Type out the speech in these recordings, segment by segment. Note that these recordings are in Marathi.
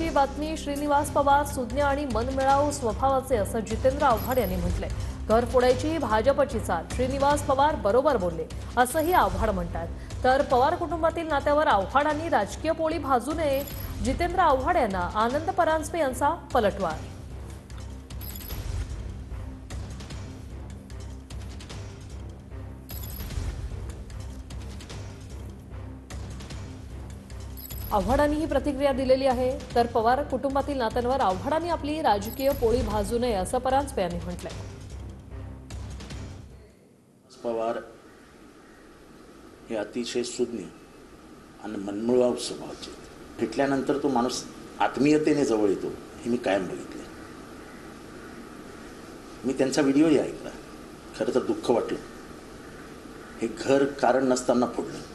फुटायची बातमी. श्रीनिवास पवार सुज्ञ आणि मनमिळावू स्वभावाचे असं जितेंद्र आव्हाड यांनी म्हटलंय. घर फोडायची भाजपची चाल. श्रीनिवास पवार बरोबर बोलले असंही आव्हाड म्हणतात. तर पवार कुटुंबातील नात्यावर आव्हाडांनी राजकीय पोळी भाजू नये. जितेंद्र आव्हाड यांना आनंद परांजपे यांचा पलटवार. आव्हाडांनी ही प्रतिक्रिया दिलेली आहे. तर पवार कुटुंबातील नात्यांवर आव्हाडांनी आपली राजकीय पोळी भाजू नये असं परांजपे यांनी म्हटलंय. पवार हे अतिशय सुज्ञ आणि मनमिळावू स्वभावाचे. भेटल्यानंतर तो माणूस आत्मीयतेने जवळ येतो हे मी कायम बघितले. मी त्यांचा व्हिडिओही ऐकला. खरं तर दुःख वाटलं. हे घर कारण नसताना फोडलं.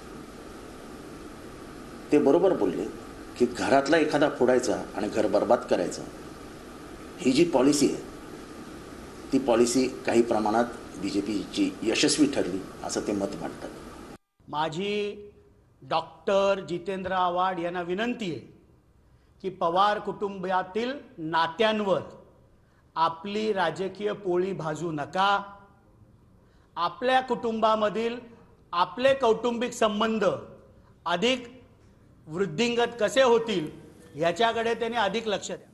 ते बरोबर बोलले की घरातला एखादा फोडायचा आणि घर बर्बाद करायचा ही जी पॉलिसी आहे ती पॉलिसी काही प्रमाणात बीजेपीची यशस्वी ठरली असं ते मत मांडतात. माझी डॉक्टर जितेंद्र आव्हाड यांना विनंती आहे की पवार कुटुंबातील नात्यांवर आपली राजकीय पोळी भाजू नका. आपल्या कुटुंबामधील आपले कौटुंबिक संबंध अधिक वृद्धिंगत कसे होतील याच्याकडे त्यांनी अधिक लक्ष द्या.